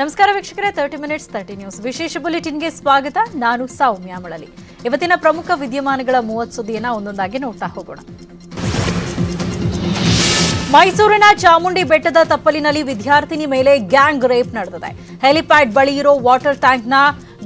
ನಮಸ್ಕಾರ ವೀಕ್ಷಕರೇ, 30 minutes 30 news ವಿಶೇಷ ಬುಲೆಟಿನ್ಗೆ ಸ್ವಾಗತ. ನಾನು ಸೌಮ್ಯ ಮಳಲಿ. ಇವತ್ತಿನ ಪ್ರಮುಖ ವಿದ್ಯಮಾನಗಳ 30 ಸುದ್ದಿಯನ್ನು ಒಂದೊಂದಾಗಿ ನೋಡ್ತಾ ಹೋಗೋಣ. ಮೈಸೂರಿನ ಚಾಮುಂಡಿ ಬೆಟ್ಟದ ತಪ್ಪಲಿನಲ್ಲಿ ವಿದ್ಯಾರ್ಥಿನಿ ಮೇಲೆ ಗ್ಯಾಂಗ್ ರೇಪ್ ನಡೆದಿದೆ. ಹೆಲಿಪ್ಯಾಡ್ ಬಳಿ ಇರೋ ವಾಟರ್ ಟ್ಯಾಂಕ್ನ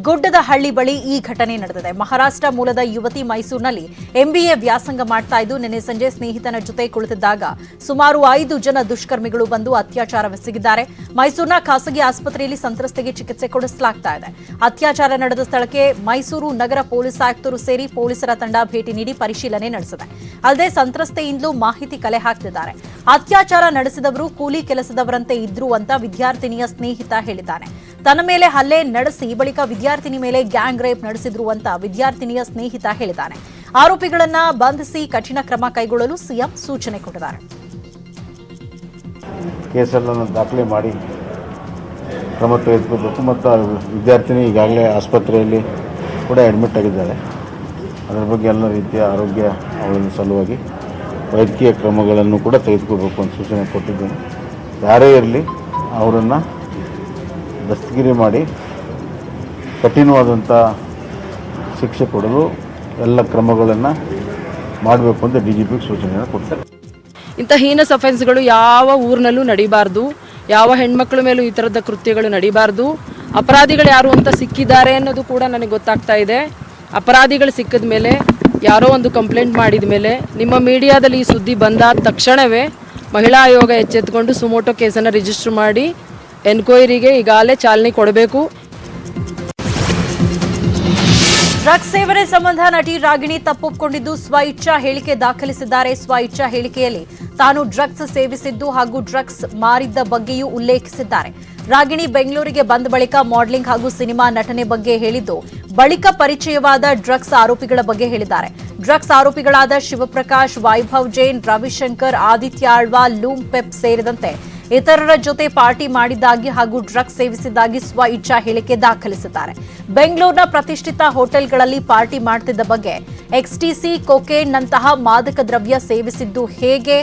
ಗುಡ್ಡದ ಹಳ್ಳಿ ಬಳಿ ಈ ಘಟನೆ ನಡೆದಿದೆ. ಮಹಾರಾಷ್ಟ್ರ ಮೂಲದ ಯುವತಿ ಮೈಸೂರಿನಲ್ಲಿ MBA ವ್ಯಾಸಂಗ ಮಾಡ್ತಾ ಇದ್ದು ನಿನ್ನೆ ಸಂಜೆ ಸ್ನೇಹಿತನ ಜೊತೆ ಕುಳಿತಿದ್ದಾಗ ಸುಮಾರು 5 ಜನ ದುಷ್ಕರ್ಮಿಗಳು ಬಂದು ಅತ್ಯಾಚಾರವೆಸಗಿದ್ದಾರೆ. ಮೈಸೂರಿನ ಖಾಸಗಿ ಆಸ್ಪತ್ರೆಯಲ್ಲಿ ಸಂತ್ರಸ್ತೆಗೆ ಚಿಕಿತ್ಸೆ ಕೊಡಿಸಲಾಗ್ತಾ ಇದೆ. ಅತ್ಯಾಚಾರ ನಡೆದ ಸ್ಥಳಕ್ಕೆ ಮೈಸೂರು ನಗರ ಪೊಲೀಸ್ ಆಯುಕ್ತರು ಸೇರಿ ಪೊಲೀಸರ ತಂಡ ಭೇಟಿ ನೀಡಿ ಪರಿಶೀಲನೆ ನಡೆಸಿದೆ. ಅಲ್ಲದೆ ಸಂತ್ರಸ್ತೆಯಿಂದಲೂ ಮಾಹಿತಿ ಕಲೆ ಹಾಕ್ತಿದ್ದಾರೆ. ಅತ್ಯಾಚಾರ ನಡೆಸಿದವರು ಕೂಲಿ ಕೆಲಸದವರಂತೆ ಇದ್ರು ಅಂತ ವಿದ್ಯಾರ್ಥಿನಿಯ ಸ್ನೇಹಿತ ಹೇಳಿದ್ದಾನೆ. ತನ್ನ ಮೇಲೆ ಹಲ್ಲೆ ನಡೆಸಿ ಬಳಿಕ ವಿದ್ಯಾರ್ಥಿನಿ ಮೇಲೆ ಗ್ಯಾಂಗ್ ರೇಪ್ ನಡೆಸಿದ್ರು ಅಂತ ವಿದ್ಯಾರ್ಥಿನಿಯ ಸ್ನೇಹಿತ ಹೇಳಿದ್ದಾನೆ. ಆರೋಪಿಗಳನ್ನ ಬಂಧಿಸಿ ಕಠಿಣ ಕ್ರಮ ಕೈಗೊಳ್ಳಲು ಸಿಎಂ ಸೂಚನೆ ಕೊಟ್ಟಿದ್ದಾರೆ. ಕೇಸನ್ನು ದಾಖಲೆ ಮಾಡಿ ಕ್ರಮ ತೆಗೆದುಕೋಬೇಕು ಮತ್ತು ವಿದ್ಯಾರ್ಥಿನಿ ಈಗಾಗಲೇ ಆಸ್ಪತ್ರೆಯಲ್ಲಿ ಕೂಡ ಅಡ್ಮಿಟ್ ಆಗಿದ್ದಾಳೆ. ಅದರ ಬಗ್ಗೆ ಎಲ್ಲ ರೀತಿಯ ಆರೋಗ್ಯ ಅವಳ ಸಲುವಾಗಿ ವೈದ್ಯಕೀಯ ಕ್ರಮಗಳನ್ನು ಕೂಡ ತೆಗೆದುಕೋಬೇಕು ಅಂತ ಸೂಚನೆ ಕೊಟ್ಟಿದ್ದೇನೆ. ಯಾರೇ ಇರಲಿ ಅವರನ್ನು ದಸ್ತಗಿರಿ ಮಾಡಿ ಕಠಿಣವಾದಂಥ ಶಿಕ್ಷೆ ಕೊಡಲು ಎಲ್ಲ ಕ್ರಮಗಳನ್ನು ಮಾಡಬೇಕು ಅಂತ DGPಗೆ ಸೂಚನೆಯನ್ನು ಕೊಡ್ತಾರೆ. ಇಂಥ ಹೀನಸ್ ಅಫೆನ್ಸ್ಗಳು ಯಾವ ಊರಿನಲ್ಲೂ ನಡೀಬಾರ್ದು. ಯಾವ ಹೆಣ್ಮಕ್ಳ ಮೇಲೂ ಈ ಥರದ ಕೃತ್ಯಗಳು ನಡೀಬಾರ್ದು. ಅಪರಾಧಿಗಳು ಯಾರು ಅಂತ ಸಿಕ್ಕಿದ್ದಾರೆ ಅನ್ನೋದು ಕೂಡ ನನಗೆ ಗೊತ್ತಾಗ್ತಾ ಇದೆ. ಅಪರಾಧಿಗಳು ಸಿಕ್ಕಿದ ಮೇಲೆ ಯಾರೋ ಒಂದು ಕಂಪ್ಲೇಂಟ್ ಮಾಡಿದ ಮೇಲೆ ನಿಮ್ಮ ಮೀಡಿಯಾದಲ್ಲಿ ಈ ಸುದ್ದಿ ಬಂದಾದ ತಕ್ಷಣವೇ ಮಹಿಳಾ ಆಯೋಗ ಎಚ್ಚೆತ್ತುಕೊಂಡು ಸುಮೋಟೋ ಕೇಸನ್ನು ರಿಜಿಸ್ಟರ್ ಮಾಡಿ ಎನ್ಕ್ವೈರಿಗೆ ಈಗಾಗಲೇ ಚಾಲನೆ ಕೊಡಬೇಕು. ಡ್ರಗ್ಸ್ ಸೇವನೆ ಸಂಬಂಧ ನಟಿ ರಾಗಿಣಿ ತಪ್ಪೊಪ್ಪಿಕೊಂಡಿದ್ದು ಸ್ವಇಚ್ಛಾ ಹೇಳಿಕೆ ದಾಖಲಿಸಿದ್ದಾರೆ. ಸ್ವಇಚ್ಛಾ ಹೇಳಿಕೆಯಲ್ಲಿ ತಾನು ಡ್ರಗ್ಸ್ ಸೇವಿಸಿದ್ದು ಹಾಗೂ ಡ್ರಗ್ಸ್ ಮಾರಿದ್ದ ಬಗ್ಗೆಯೂ ಉಲ್ಲೇಖಿಸಿದ್ದಾರೆ. ರಾಗಿಣಿ ಬೆಂಗಳೂರಿಗೆ ಬಂದ ಬಳಿಕ ಮಾಡೆಲಿಂಗ್ ಹಾಗೂ ಸಿನಿಮಾ ನಟನೆ ಬಗ್ಗೆ ಹೇಳಿದ್ದು, ಬಳಿಕ ಪರಿಚಯವಾದ ಡ್ರಗ್ಸ್ ಆರೋಪಿಗಳ ಬಗ್ಗೆ ಹೇಳಿದ್ದಾರೆ. ಡ್ರಗ್ಸ್ ಆರೋಪಿಗಳಾದ ಶಿವಪ್ರಕಾಶ್, ವೈಭವ್ ಜೈನ್, ರವಿಶಂಕರ್, ಆದಿತ್ಯ ಆಳ್ವಾ, ಲೂಮ್ ಪೆಪ್ ಸೇರಿದಂತೆ ಇತರರ ಜೊತೆ ಪಾರ್ಟಿ ಮಾಡಿದ್ದಾಗಿ ಹಾಗೂ ಡ್ರಗ್ಸ್ ಸೇವಿಸಿದ್ದಾಗಿ ಸ್ವಇಚ್ಛಾ ಹೇಳಿಕೆ ದಾಖಲಿಸಿದ್ದಾರೆ. ಬೆಂಗಳೂರಿನ ಪ್ರತಿಷ್ಠಿತ ಹೋಟೆಲ್ಗಳಲ್ಲಿ ಪಾರ್ಟಿ ಮಾಡ್ತಿದ್ದ ಬಗ್ಗೆ, XTC, ಕೊಕೇನ್ ನಂತಹ ಮಾದಕ ದ್ರವ್ಯ ಸೇವಿಸಿದ್ದು ಹೇಗೆ,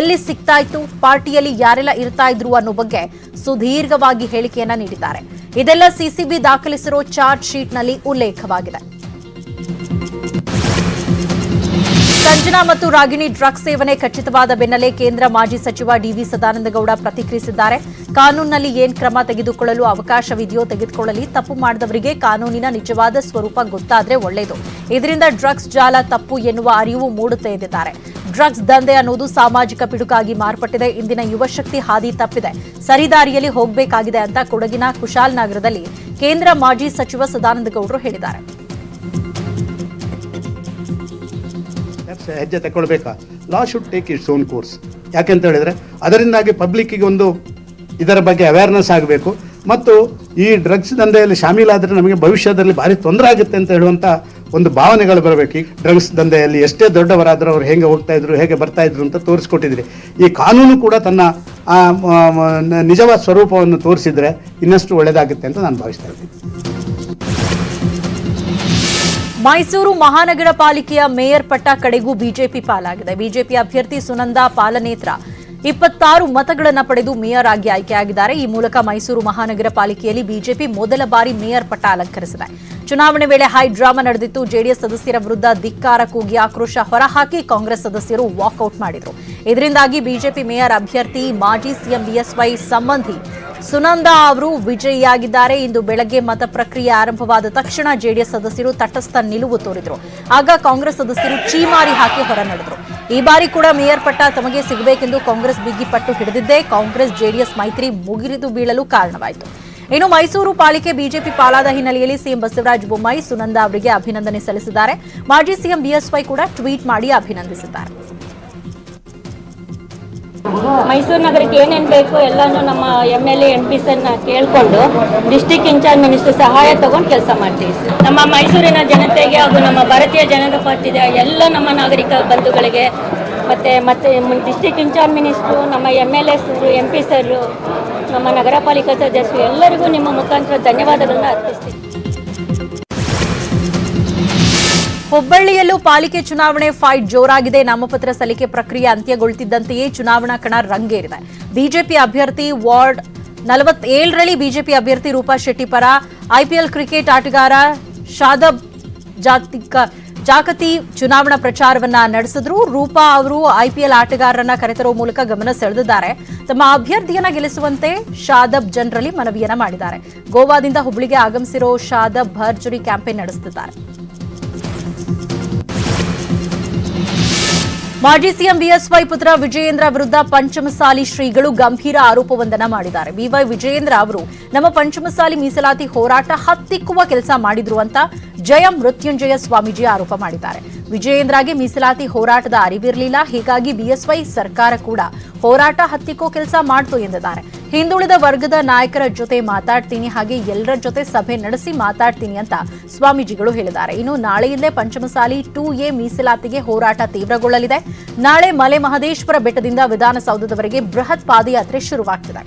ಎಲ್ಲಿ ಸಿಗ್ತಾ ಇತ್ತು, ಪಾರ್ಟಿಯಲ್ಲಿ ಯಾರೆಲ್ಲ ಇರ್ತಾ ಇದ್ರು ಅನ್ನೋ ಬಗ್ಗೆ ಸುದೀರ್ಘವಾಗಿ ಹೇಳಿಕೆಯನ್ನ ನೀಡಿದ್ದಾರೆ. ಇದೆಲ್ಲ CCB ದಾಖಲಿಸಿರೋ ಚಾರ್ಜ್ ಶೀಟ್ನಲ್ಲಿ ಉಲ್ಲೇಖವಾಗಿದೆ. ಸಂಜನಾ ಮತ್ತು ರಾಗಿಣಿ ಡ್ರಗ್ಸ್ ಸೇವನೆ ಖಚಿತವಾದ ಬೆನ್ನಲ್ಲೇ ಕೇಂದ್ರ ಮಾಜಿ ಸಚಿವ DV ಸದಾನಂದಗೌಡ ಪ್ರತಿಕ್ರಿಯಿಸಿದ್ದಾರೆ. ಕಾನೂನಿನಲ್ಲಿ ಏನ್ ಕ್ರಮ ತೆಗೆದುಕೊಳ್ಳಲು ಅವಕಾಶವಿದೆಯೋ ತೆಗೆದುಕೊಳ್ಳಲಿ. ತಪ್ಪು ಮಾಡಿದವರಿಗೆ ಕಾನೂನಿನ ನಿಜವಾದ ಸ್ವರೂಪ ಗೊತ್ತಾದ್ರೆ ಒಳ್ಳೆಯದು. ಇದರಿಂದ ಡ್ರಗ್ಸ್ ಜಾಲ ತಪ್ಪು ಎನ್ನುವ ಅರಿವು ಮೂಡುತ್ತೆ ಎಂದಿದ್ದಾರೆ. ಡ್ರಗ್ಸ್ ದಂಧೆ ಅನ್ನೋದು ಸಾಮಾಜಿಕ ಪಿಡುಗಾಗಿ ಮಾರ್ಪಟ್ಟಿದೆ. ಇಂದಿನ ಯುವಶಕ್ತಿ ಹಾದಿ ತಪ್ಪಿದೆ, ಸರಿದಾರಿಯಲ್ಲಿ ಹೋಗಬೇಕಾಗಿದೆ ಅಂತ ಕೊಡಗಿನ ಕುಶಾಲನಗರದಲ್ಲಿ ಕೇಂದ್ರ ಮಾಜಿ ಸಚಿವ ಸದಾನಂದಗೌಡರು ಹೇಳಿದ್ದಾರೆ. ಹೆಜ್ಜೆ ತಗೊಳ್ಬೇಕಾ, law should take its own course. ಯಾಕೆಂತ ಹೇಳಿದ್ರೆ ಅದರಿಂದಾಗಿ ಪಬ್ಲಿಕ್ಕಿಗೆ ಒಂದು ಇದರ ಬಗ್ಗೆ ಅವೇರ್ನೆಸ್ ಆಗಬೇಕು ಮತ್ತು ಈ ಡ್ರಗ್ಸ್ ದಂಧೆಯಲ್ಲಿ ಶಾಮೀಲಾದರೆ ನಮಗೆ ಭವಿಷ್ಯದಲ್ಲಿ ಭಾರಿ ತೊಂದರೆ ಆಗುತ್ತೆ ಅಂತ ಹೇಳುವಂಥ ಒಂದು ಭಾವನೆಗಳು ಬರಬೇಕು. ಈ ಡ್ರಗ್ಸ್ ದಂಧೆಯಲ್ಲಿ ಎಷ್ಟೇ ದೊಡ್ಡವರಾದರೂ ಅವ್ರು ಹೇಗೆ ಹೋಗ್ತಾ ಇದ್ರು, ಹೇಗೆ ಬರ್ತಾ ಇದ್ರು ಅಂತ ತೋರಿಸ್ಕೊಟ್ಟಿದ್ರಿ. ಈ ಕಾನೂನು ಕೂಡ ತನ್ನ ನಿಜವಾದ ಸ್ವರೂಪವನ್ನು ತೋರಿಸಿದ್ರೆ ಇನ್ನಷ್ಟು ಒಳ್ಳೆಯದಾಗುತ್ತೆ ಅಂತ ನಾನು ಭಾವಿಸ್ತಾ ಇದ್ದೀನಿ. ಮೈಸೂರು ಮಹಾನಗರ ಪಾಲಿಕೆಯ ಮೇಯರ್ ಪಟ್ಟ ಕಡೆಗೂ ಬಿಜೆಪಿ ಪಾಲಾಗಿದೆ. ಬಿಜೆಪಿ ಅಭ್ಯರ್ಥಿ ಸುನಂದಾ ಪಾಲನೇತ್ರ 26 ಮತಗಳನ್ನು ಪಡೆದು ಮೇಯರ್ ಆಗಿ ಆಯ್ಕೆಯಾಗಿದ್ದಾರೆ. ಈ ಮೂಲಕ ಮೈಸೂರು ಮಹಾನಗರ ಪಾಲಿಕೆಯಲ್ಲಿ ಬಿಜೆಪಿ ಮೊದಲ ಬಾರಿ ಮೇಯರ್ ಪಟ್ಟ ಅಲಂಕರಿಸಿದೆ. ಚುನಾವಣೆ ವೇಳೆ ಹೈ ಡ್ರಾಮಾ ನಡೆದಿತ್ತು. ಜೆಡಿಎಸ್ ಸದಸ್ಯರ ವಿರುದ್ಧ ಧಿಕ್ಕಾರ ಕೂಗಿ ಆಕ್ರೋಶ ಹೊರಹಾಕಿ ಕಾಂಗ್ರೆಸ್ ಸದಸ್ಯರು ವಾಕೌಟ್ ಮಾಡಿದರು. ಇದರಿಂದಾಗಿ ಬಿಜೆಪಿ ಮೇಯರ್ ಅಭ್ಯರ್ಥಿ ಮಾಜಿ ಸಿಎಂ BSY ಸಂಬಂಧಿ ಸುನಂದಾ ಅವರು ವಿಜಯಿಯಾಗಿದ್ದಾರೆ. ಇಂದು ಬೆಳಗ್ಗೆ ಮತ ಪ್ರಕ್ರಿಯೆ ಆರಂಭವಾದ ತಕ್ಷಣ ಜೆಡಿಎಸ್ ಸದಸ್ಯರು ತಟಸ್ಥ ನಿಲುವು ತೋರಿದ್ರು. ಆಗ ಕಾಂಗ್ರೆಸ್ ಸದಸ್ಯರು ಚೀಮಾರಿ ಹಾಕಿ ಹೊರ ನಡೆದರು. ಈ ಬಾರಿ ಕೂಡ ಮೇಯರ್ ಪಟ್ಟ ತಮಗೆ ಸಿಗಬೇಕೆಂದು ಕಾಂಗ್ರೆಸ್ ಬಿಗಿ ಪಟ್ಟು ಹಿಡಿದಿದ್ದೇ ಕಾಂಗ್ರೆಸ್ ಜೆಡಿಎಸ್ ಮೈತ್ರಿ ಮುಗಿರಿದು ಬೀಳಲು ಕಾರಣವಾಯಿತು. ಇನ್ನು ಮೈಸೂರು ಪಾಲಿಕೆ ಬಿಜೆಪಿ ಪಾಲಾದ ಹಿನ್ನೆಲೆಯಲ್ಲಿ ಸಿಎಂ ಬಸವರಾಜ ಬೊಮ್ಮಾಯಿ ಸುನಂದಾ ಅವರಿಗೆ ಅಭಿನಂದನೆ ಸಲ್ಲಿಸಿದ್ದಾರೆ. ಮಾಜಿ ಸಿಎಂ BSY ಕೂಡ ಟ್ವೀಟ್ ಮಾಡಿ ಅಭಿನಂದಿಸಿದ್ದಾರೆ. ಮೈಸೂರು ನಗರಕ್ಕೆ ಏನೇನು ಬೇಕು ಎಲ್ಲನೂ ನಮ್ಮ MLA MPs ಕೇಳಿಕೊಂಡು ಡಿಸ್ಟಿಕ್ ಇನ್ಚಾರ್ಜ್ ಮಿನಿಸ್ಟರ್ ಸಹಾಯ ತಗೊಂಡು ಕೆಲಸ ಮಾಡ್ತೀವಿ. ನಮ್ಮ ಮೈಸೂರಿನ ಜನತೆಗೆ ಹಾಗೂ ನಮ್ಮ ಭಾರತೀಯ ಜನತಾ ಪಾರ್ಟಿಯ ಎಲ್ಲ ನಮ್ಮ ನಾಗರಿಕ ಬಂಧುಗಳಿಗೆ ಮತ್ತೆ ಡಿಸ್ಟಿಕ್ ಇನ್ಚಾರ್ಜ್ ಮಿನಿಸ್ಟ್ರು, ನಮ್ಮ MLAs, MPs, ನಮ್ಮ ನಗರ ಪಾಲಿಕಾ ಸದಸ್ಯರು ಎಲ್ಲರಿಗೂ ನಿಮ್ಮ ಮುಖಾಂತರ ಧನ್ಯವಾದಗಳನ್ನು ಅರ್ಪಿಸ್ತೀವಿ. ಹುಬ್ಬಳ್ಳಿಯಲ್ಲೂ ಪಾಲಿಕೆ ಚುನಾವಣೆ ಫೈಟ್ ಜೋರಾಗಿದೆ. ನಾಮಪತ್ರ ಸಲ್ಲಿಕೆ ಪ್ರಕ್ರಿಯೆ ಅಂತ್ಯಗೊಳ್ಳುತ್ತಿದ್ದಂತೆಯೇ ಚುನಾವಣಾ ಕಣ ರಂಗೇರಿದೆ. ಬಿಜೆಪಿ ಅಭ್ಯರ್ಥಿ ವಾರ್ಡ್ 47ರಲ್ಲಿ ಬಿಜೆಪಿ ಅಭ್ಯರ್ಥಿ ರೂಪಾ ಶೆಟ್ಟಿ ಪರ ಐಪಿಎಲ್ ಕ್ರಿಕೆಟ್ ಆಟಗಾರ ಶಾದಬ್ ಜಾಗತಿ ಚುನಾವಣಾ ಪ್ರಚಾರವನ್ನ ನಡೆಸಿದ್ರು. ರೂಪಾ ಅವರು ಐಪಿಎಲ್ ಆಟಗಾರರನ್ನ ಕರೆತರುವ ಮೂಲಕ ಗಮನ ಸೆಳೆದಿದ್ದಾರೆ. ತಮ್ಮ ಅಭ್ಯರ್ಥಿಯನ್ನ ಗೆಲ್ಲಿಸುವಂತೆ ಶಾದಬ್ ಜನರಲ್ಲಿ ಮನವಿಯನ್ನ ಮಾಡಿದ್ದಾರೆ. ಗೋವಾದಿಂದ ಹುಬ್ಳಿಗೆ ಆಗಮಿಸಿರೋ ಶಾದಬ್ ಭರ್ಜರಿ ಕ್ಯಾಂಪೇನ್ ನಡೆಸುತ್ತಿದ್ದಾರೆ. ಮಾಜಿ ಸಿಎಂ ಬಿಎಸ್ವೈ ಪುತ್ರ ವಿಜಯೇಂದ್ರ ವಿರುದ್ಧ ಪಂಚಮಸಾಲಿ ಶ್ರೀಗಳು ಗಂಭೀರ ಆರೋಪವೊಂದನ್ನ ಮಾಡಿದ್ದಾರೆ. ಬಿವೈ ವಿಜಯೇಂದ್ರ ಅವರು ನಮ್ಮ ಪಂಚಮಸಾಲಿ ಮೀಸಲಾತಿ ಹೋರಾಟ ಹತ್ತಿಕ್ಕುವ ಕೆಲಸ ಮಾಡಿದ್ರು ಅಂತ ಜಯ ಮೃತ್ಯುಂಜಯ ಸ್ವಾಮೀಜಿ ಆರೋಪ ಮಾಡಿದ್ದಾರೆ. ವಿಜಯೇಂದ್ರಗೆ ಮೀಸಲಾತಿ ಹೋರಾಟದ ಅರಿವಿರಲಿಲ್ಲ, ಹೀಗಾಗಿ ಬಿಎಸ್ವೈ ಸರ್ಕಾರ ಕೂಡ ಹೋರಾಟ ಹತ್ತಿಕ್ಕೋ ಕೆಲಸ ಮಾಡ್ತು ಎಂದಿದ್ದಾರೆ. ಹಿಂದುಳಿದ ವರ್ಗದ ನಾಯಕರ ಜೊತೆ ಮಾತಾಡ್ತೀನಿ, ಹಾಗೆ ಎಲ್ಲರ ಜೊತೆ ಸಭೆ ನಡೆಸಿ ಮಾತಾಡ್ತೀನಿ ಅಂತ ಸ್ವಾಮೀಜಿಗಳು ಹೇಳಿದ್ದಾರೆ. ಇನ್ನು ನಾಳೆಯಿಂದಲೇ ಪಂಚಮಸಾಲಿ 2A ಮೀಸಲಾತಿಗೆ ಹೋರಾಟ ತೀವ್ರಗೊಳ್ಳಲಿದೆ. ನಾಳೆ ಮಲೆ ಮಹದೇಶ್ವರ ಬೆಟ್ಟದಿಂದ ವಿಧಾನಸೌಧದವರೆಗೆ ಬೃಹತ್ ಪಾದಯಾತ್ರೆ ಶುರುವಾಗ್ತಿದೆ.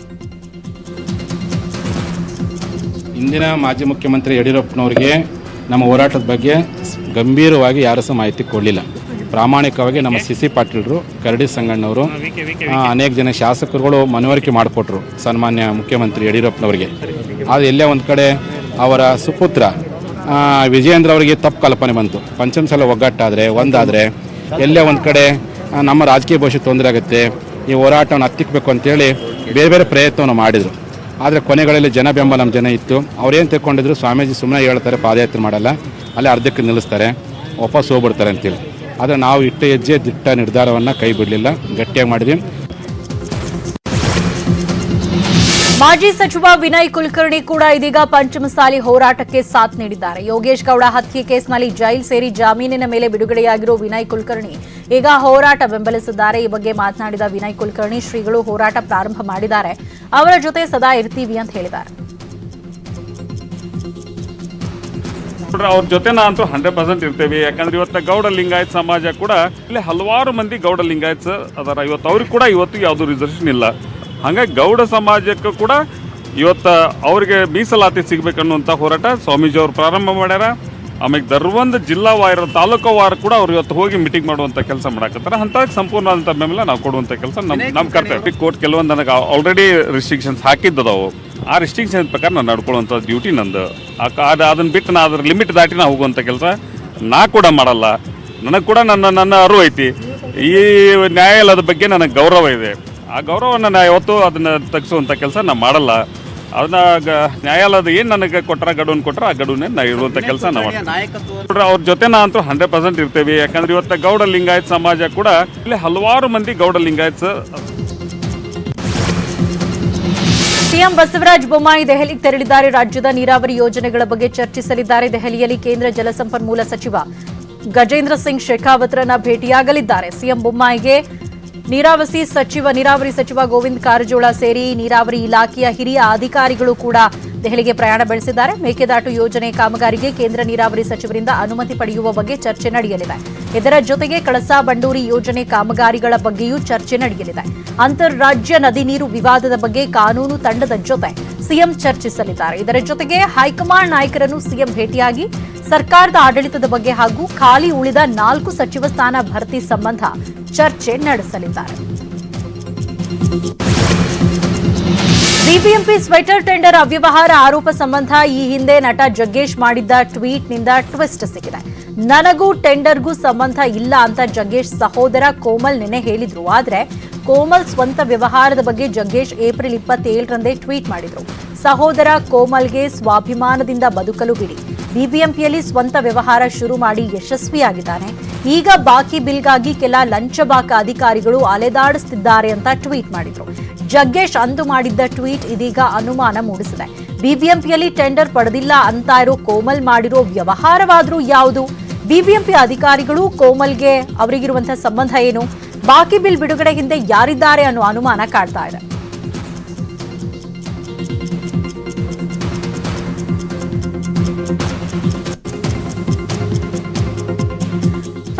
ಇಂದಿನ ಮಾಜಿ ಮುಖ್ಯಮಂತ್ರಿ ಯಡಿಯೂರಪ್ಪನವರಿಗೆ ನಮ್ಮ ಹೋರಾಟದ ಬಗ್ಗೆ ಗಂಭೀರವಾಗಿ ಯಾರೂ ಸಹ ಮಾಹಿತಿ ಕೊಡಲಿಲ್ಲ. ಪ್ರಾಮಾಣಿಕವಾಗಿ ನಮ್ಮ ಸಿ ಪಾಟೀಲರು, ಕರಡಿ ಸಂಗಣ್ಣವರು, ಅನೇಕ ಜನ ಶಾಸಕರುಗಳು ಮನವರಿಕೆ ಮಾಡಿಕೊಟ್ರು ಸನ್ಮಾನ್ಯ ಮುಖ್ಯಮಂತ್ರಿ ಯಡಿಯೂರಪ್ಪನವರಿಗೆ. ಆದರೆ ಎಲ್ಲೇ ಒಂದು ಕಡೆ ಅವರ ಸುಪುತ್ರ ವಿಜಯೇಂದ್ರ ಅವರಿಗೆ ತಪ್ಪು ಕಲ್ಪನೆ ಬಂತು. ಪಂಚಮಸಾಲಿ ಒಗ್ಗಟ್ಟಾದರೆ ಒಂದಾದರೆ ಎಲ್ಲೇ ಒಂದು ಕಡೆ ನಮ್ಮ ರಾಜಕೀಯ ಭವಿಷ್ಯ ತೊಂದರೆ ಆಗುತ್ತೆ, ಈ ಹೋರಾಟವನ್ನು ಹತ್ತಿಕ್ಕಬೇಕು ಅಂತೇಳಿ ಬೇರೆ ಬೇರೆ ಪ್ರಯತ್ನವನ್ನು ಮಾಡಿದರು. ಆದರೆ ಕೊನೆಗಳಲ್ಲಿ ಜನ ಬೆಂಬಲ ನಮ್ಮ ಜನ ಇತ್ತು. ಅವ್ರೇನು ತಿಳ್ಕೊಂಡಿದ್ರು, ಸ್ವಾಮೀಜಿ ಸುಮ್ಮನೆ ಹೇಳ್ತಾರೆ, ಪಾದಯಾತ್ರೆ ಮಾಡಲ್ಲ, ಅಲ್ಲೇ ಅರ್ಧಕ್ಕೆ ನಿಲ್ಲಿಸ್ತಾರೆ, ವಾಪಸ್ ಹೋಗ್ಬಿಡ್ತಾರೆ ಅಂತೇಳಿ. ಆದರೆ ನಾವು ಇಟ್ಟ ಹೆಜ್ಜೆ ದಿಟ್ಟ ನಿರ್ಧಾರವನ್ನು ಕೈ ಬಿಡಲಿಲ್ಲ, ಗಟ್ಟಿಯಾಗಿ ಮಾಡಿದ್ವಿ. ಮಾಜಿ ಸಚಿವ ವಿನಯ್ ಕುಲಕರ್ಣಿ ಕೂಡ ಇದೀಗ ಪಂಚಮಸಾಲಿ ಹೋರಾಟಕ್ಕೆ ಸಾಥ್ ನೀಡಿದ್ದಾರೆ. ಯೋಗೇಶ್ ಗೌಡ ಹತ್ಯೆ ಕೇಸ್ನಲ್ಲಿ ಜೈಲು ಸೇರಿ ಜಾಮೀನಿನ ಮೇಲೆ ಬಿಡುಗಡೆಯಾಗಿರೋ ವಿನಯ್ ಕುಲಕರ್ಣಿ ಈಗ ಹೋರಾಟ ಬೆಂಬಲಿಸಿದ್ದಾರೆ. ಈ ಬಗ್ಗೆ ಮಾತನಾಡಿದ ವಿನಯ್ ಕುಲಕರ್ಣಿ, ಶ್ರೀಗಳು ಹೋರಾಟ ಪ್ರಾರಂಭ ಮಾಡಿದ್ದಾರೆ, ಅವರ ಜೊತೆ ಸದಾ ಇರ್ತೀವಿ ಅಂತ ಹೇಳಿದ್ದಾರೆ. ಅವ್ರ ಜೊತೆ ನಾವಂತೂ 100% ಇರ್ತೇವೆ. ಯಾಕಂದ್ರೆ ಇವತ್ತು ಗೌಡ ಲಿಂಗಾಯತ್ ಸಮಾಜ ಕೂಡ ಇಲ್ಲಿ ಹಲವಾರು ಮಂದಿ ಗೌಡ ಲಿಂಗಾಯತ್ಸ್ ಅದರ. ಇವತ್ತು ಅವ್ರಿಗೆ ಕೂಡ ಇವತ್ತು ಯಾವುದು ರಿಸರ್ವೇಷನ್ ಇಲ್ಲ. ಹಾಗಾಗಿ ಗೌಡ ಸಮಾಜಕ್ಕೂ ಕೂಡ ಇವತ್ತು ಅವ್ರಿಗೆ ಮೀಸಲಾತಿ ಸಿಗ್ಬೇಕನ್ನುವಂಥ ಹೋರಾಟ ಸ್ವಾಮೀಜಿ ಅವರು ಪ್ರಾರಂಭ ಮಾಡ್ಯಾರ. ಆಮೇಲೆ ದರ್ವಂದ ಜಿಲ್ಲಾ ವಾರ ತಾಲೂಕು ವಾರ ಕೂಡ ಅವ್ರು ಇವತ್ತು ಹೋಗಿ ಮೀಟಿಂಗ್ ಮಾಡುವಂಥ ಕೆಲಸ ಮಾಡಕತ್ತಾರೆ. ಅಂತ ಸಂಪೂರ್ಣವಾದಂಥ ಬೆಂಬಲ ನಾವು ಕೊಡುವಂಥ ಕೆಲಸ ನಮ್ಮ ಕರ್ತವ್ಯ. ಕೋರ್ಟ್ ಕೆಲವೊಂದು ನನಗೆ ಆಲ್ರೆಡಿ ರಿಸ್ಟ್ರಿಕ್ಷನ್ಸ್ ಹಾಕಿದ್ದವು. ಆ ರಿಸ್ಟ್ರಿಕ್ಷನ್ ಪ್ರಕಾರ ನಾನು ನಡ್ಕೊಳ್ಳುವಂಥ ಡ್ಯೂಟಿ ನಂದು. ಅದನ್ನು ಬಿಟ್ಟು ನಾ ಅದ್ರ ಲಿಮಿಟ್ ದಾಟಿ ನಾ ಹೋಗುವಂಥ ಕೆಲಸ ನಾ ಕೂಡ ಮಾಡಲ್ಲ. ನನಗೆ ಕೂಡ ನನ್ನ ಅರಿವು ಐತಿ. ಈ ನ್ಯಾಯಾಲಯದ ಬಗ್ಗೆ ನನಗೆ ಗೌರವ ಇದೆ. ಆ ಗೌರವವನ್ನು ನಾ ಯಾವತ್ತೂ ಅದನ್ನು ತೆಗೆಸುವಂಥ ಕೆಲಸ ನಾ ಮಾಡಲ್ಲ. ಅದನ್ನ ನ್ಯಾಯಾಲಯದ ಏನು ನನಗೆ ಕೊಟ್ಟರೆ ಗಡುವನ್ನು ಕೊಟ್ಟರೆ ಆ ಗಡುವನ್ನೇ ನಾ ಇರುವಂಥ ಕೆಲಸ ನಾವು ಮಾಡ್ತೀವಿ. ಅವ್ರ ಜೊತೆ ನಾವಂತೂ 100% ಇರ್ತೇವೆ. ಯಾಕಂದ್ರೆ ಇವತ್ತು ಗೌಡ ಲಿಂಗಾಯತ್ ಸಮಾಜ ಕೂಡ ಇಲ್ಲಿ ಹಲವಾರು ಮಂದಿ ಗೌಡ ಲಿಂಗಾಯತ್ಸ್. ಸಿಎಂ ಬಸವರಾಜ ಬೊಮ್ಮಾಯಿ ದೆಹಲಿಗೆ ತೆರಳಿದ್ದಾರೆ. ರಾಜ್ಯದ ನೀರಾವರಿ ಯೋಜನೆಗಳ ಬಗ್ಗೆ ಚರ್ಚಿಸಲಿದ್ದಾರೆ. ದೆಹಲಿಯಲ್ಲಿ ಕೇಂದ್ರ ಜಲಸಂಪನ್ಮೂಲ ಸಚಿವ ಗಜೇಂದ್ರ ಸಿಂಗ್ ಶೇಖಾವತ್ರನ್ನ ಭೇಟಿಯಾಗಲಿದ್ದಾರೆ. ಸಿಎಂ ಬೊಮ್ಮಾಯಿಗೆ ನೀರಾವರಿ ಸಚಿವ ಗೋವಿಂದ ಕಾರಜೋಳ ಸೇರಿ ನೀರಾವರಿ ಇಲಾಖೆಯ ಹಿರಿಯ ಅಧಿಕಾರಿಗಳು ಕೂಡ ದೆಹಲಿಗೆ ಪ್ರಯಾಣ ಬೆಳೆಸಿದ್ದಾರೆ. ಮೇಕೆದಾಟು ಯೋಜನೆ ಕಾಮಗಾರಿಗೆ ಕೇಂದ್ರ ನೀರಾವರಿ ಸಚಿವರಿಂದ ಅನುಮತಿ ಪಡೆಯುವ ಬಗ್ಗೆ ಚರ್ಚೆ ನಡೆಯಲಿದೆ. ಇದರ ಜೊತೆಗೆ ಕಳಸಾ ಬಂಡೂರಿ ಯೋಜನೆ ಕಾಮಗಾರಿಗಳ ಬಗ್ಗೆಯೂ ಚರ್ಚೆ ನಡೆಯಲಿದೆ. ಅಂತಾರಾಜ್ಯ ನದಿ ನೀರು ವಿವಾದದ ಬಗ್ಗೆ ಕಾನೂನು ತಂಡದ ಜೊತೆ ಸಿಎಂ ಚರ್ಚಿಸಲಿದ್ದಾರೆ. ಇದರ ಜೊತೆಗೆ ಹೈಕಮಾಂಡ್ ನಾಯಕರನ್ನು ಸಿಎಂ ಭೇಟಿಯಾಗಿ ಸರ್ಕಾರದ ಆಡಳಿತದ ಬಗ್ಗೆ ಹಾಗೂ ಖಾಲಿ ಉಳಿದ 4 ಸಚಿವ ಸ್ಥಾನ ಭರ್ತಿ ಸಂಬಂಧ ಚರ್ಚೆ ನಡೆಸಲಿದ್ದಾರೆ. ಬಿಬಿಎಂಪಿ ಸ್ವೆಟರ್ ಟೆಂಡರ್ ಅವ್ಯವಹಾರ ಆರೋಪ ಸಂಬಂಧ ಈ ಹಿಂದೆ ನಟ ಜಗ್ಗೇಶ್ ಮಾಡಿದ್ದ ಟ್ವೀಟ್ನಿಂದ ಟ್ವಿಸ್ಟ್ ಸಿಕ್ಕಿದೆ. ನನಗೂ ಟೆಂಡರ್ಗೂ ಸಂಬಂಧ ಇಲ್ಲ ಅಂತ ಜಗ್ಗೇಶ್ ಸಹೋದರ ಕೋಮಲ್ ನಿನ್ನೆ ಹೇಳಿದ್ರು. ಆದ್ರೆ ಕೋಮಲ್ ಸ್ವಂತ ವ್ಯವಹಾರದ ಬಗ್ಗೆ ಜಗ್ಗೇಶ್ ಏಪ್ರಿಲ್ 27ರಂದೇ ಟ್ವೀಟ್ ಮಾಡಿದ್ರು. ಸಹೋದರ ಕೋಮಲ್ಗೆ ಸ್ವಾಭಿಮಾನದಿಂದ ಬದುಕಲು ಬಿಡಿ, ಬಿಬಿಎಂಪಿಯಲ್ಲಿ ಸ್ವಂತ ವ್ಯವಹಾರ ಶುರು ಮಾಡಿ ಯಶಸ್ವಿಯಾಗಿದ್ದಾನೆ. ಈಗ ಬಾಕಿ ಬಿಲ್ಗಾಗಿ ಕೆಲ ಲಂಚಬಾಕ ಅಧಿಕಾರಿಗಳು ಅಲೆದಾಡಿಸುತ್ತಿದ್ದಾರೆ ಅಂತ ಟ್ವೀಟ್ ಮಾಡಿದ್ರು. ಜಗ್ಗೇಶ್ ಅಂದು ಮಾಡಿದ್ದ ಟ್ವೀಟ್ ಇದೀಗ ಅನುಮಾನ ಮೂಡಿಸಿದೆ. ಬಿಬಿಎಂಪಿಯಲ್ಲಿ ಟೆಂಡರ್ ಪಡೆದಿಲ್ಲ ಅಂತ ಇರೋ ಕೋಮಲ್ ಮಾಡಿರೋ ವ್ಯವಹಾರವಾದ್ರೂ ಯಾವುದು? ಬಿಬಿಎಂಪಿ ಅಧಿಕಾರಿಗಳು ಕೋಮಲ್ಗೆ ಅವರಿಗಿರುವಂತಹ ಸಂಬಂಧ ಏನು? ಬಾಕಿ ಬಿಲ್ ಬಿಡುಗಡೆ ಹಿಂದೆ ಯಾರಿದ್ದಾರೆ ಅನ್ನೋ ಅನುಮಾನ ಕಾಡ್ತಾ ಇದೆ.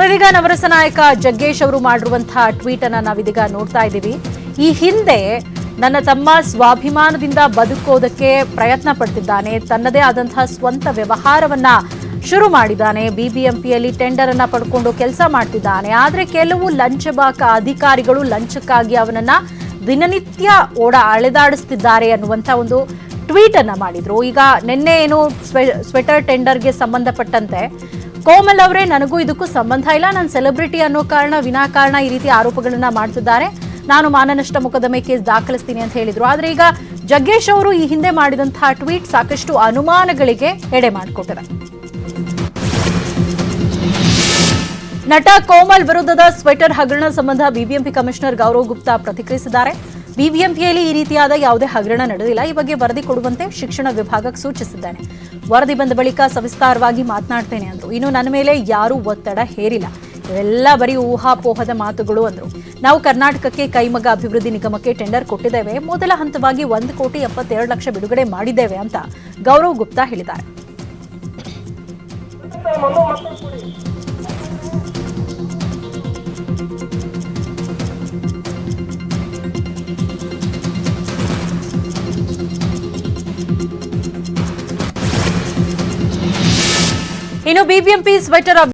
ಇದೀಗ ನವರಸ ನಾಯಕ ಜಗ್ಗೇಶ್ ಅವರು ಮಾಡಿರುವಂತಹ ಟ್ವೀಟ್ ಅನ್ನ ನಾವಿದೀಗ ನೋಡ್ತಾ ಇದ್ದೀವಿ. ಈ ಹಿಂದೆ ನನ್ನ ತಮ್ಮ ಸ್ವಾಭಿಮಾನದಿಂದ ಬದುಕೋದಕ್ಕೆ ಪ್ರಯತ್ನ ಪಡ್ತಿದ್ದಾನೆ, ತನ್ನದೇ ಆದಂತಹ ಸ್ವಂತ ವ್ಯವಹಾರವನ್ನ ಶುರು ಮಾಡಿದ್ದಾನೆ, ಬಿಬಿಎಂಪಿಯಲ್ಲಿ ಟೆಂಡರ್ ಅನ್ನ ಪಡ್ಕೊಂಡು ಕೆಲಸ ಮಾಡ್ತಿದ್ದಾನೆ. ಆದ್ರೆ ಕೆಲವು ಲಂಚಬಾಕ ಅಧಿಕಾರಿಗಳು ಲಂಚಕ್ಕಾಗಿ ಅವನನ್ನ ದಿನನಿತ್ಯ ಅಳೆದಾಡಿಸ್ತಿದ್ದಾರೆ ಅನ್ನುವಂಥ ಒಂದು ಟ್ವೀಟ್ ಅನ್ನ ಮಾಡಿದ್ರು. ಈಗ ನಿನ್ನೆ ಏನು ಸ್ವೆಟರ್ ಟೆಂಡರ್ಗೆ ಸಂಬಂಧಪಟ್ಟಂತೆ ಕೋಮಲ್ ಅವರೇ, ನನಗೂ ಇದಕ್ಕೂ ಸಂಬಂಧ ಇಲ್ಲ, ನಾನು ಸೆಲೆಬ್ರಿಟಿ ಅನ್ನೋ ಕಾರಣ ವಿನಾಕಾರಣ ಈ ರೀತಿ ಆರೋಪಗಳನ್ನ ಮಾಡ್ತಿದ್ದಾರೆ, ನಾನು ಮಾನನಷ್ಟ ಮೊಕದ್ದಮೆ ಕೇಸ್ ದಾಖಲಿಸ್ತೀನಿ ಅಂತ ಹೇಳಿದ್ರು. ಆದ್ರೆ ಈಗ ಜಗ್ಗೇಶ್ ಅವರು ಈ ಹಿಂದೆ ಮಾಡಿದಂತಹ ಟ್ವೀಟ್ ಸಾಕಷ್ಟು ಅನುಮಾನಗಳಿಗೆ ಎಡೆ ಮಾಡಿಕೊಟ್ಟಿದೆ. ನಟ ಕೋಮಲ್ ವಿರುದ್ಧದ ಸ್ವೆಟರ್ ಹಗರಣ ಸಂಬಂಧ ಬಿಬಿಎಂಪಿ ಕಮಿಷನರ್ ಗೌರವ್ ಗುಪ್ತಾ ಪ್ರತಿಕ್ರಿಯಿಸಿದ್ದಾರೆ. ಬಿಬಿಎಂಪಿಯಲ್ಲಿ ಈ ರೀತಿಯಾದ ಯಾವುದೇ ಹಗರಣ ನಡೆದಿಲ್ಲ, ಈ ಬಗ್ಗೆ ವರದಿ ಕೊಡುವಂತೆ ಶಿಕ್ಷಣ ವಿಭಾಗಕ್ಕೆ ಸೂಚಿಸಿದ್ದೇನೆ. ವರದಿ ಬಂದ ಬಳಿಕ ಸವಿಸ್ತಾರವಾಗಿ ಮಾತನಾಡ್ತೇನೆ ಅಂದ್ರು. ಇನ್ನು ನನ್ನ ಮೇಲೆ ಯಾರೂ ಒತ್ತಡ ಹೇರಿಲ್ಲ, ಇವೆಲ್ಲ ಬರೀ ಊಹಾಪೋಹದ ಮಾತುಗಳು ಅಂದ್ರು. ನಾವು ಕರ್ನಾಟಕಕ್ಕೆ ಕೈಮಗ್ಗ ಅಭಿವೃದ್ಧಿ ನಿಗಮಕ್ಕೆ ಟೆಂಡರ್ ಕೊಟ್ಟಿದ್ದೇವೆ, ಮೊದಲ ಹಂತವಾಗಿ 1,72,00,000 ಬಿಡುಗಡೆ ಮಾಡಿದ್ದೇವೆ ಅಂತ ಗೌರವ್ ಗುಪ್ತಾ ಹೇಳಿದ್ದಾರೆ. ಇನ್ನು ಬಿಬಿಎಂಪಿ ಸ್ವೆಟರ್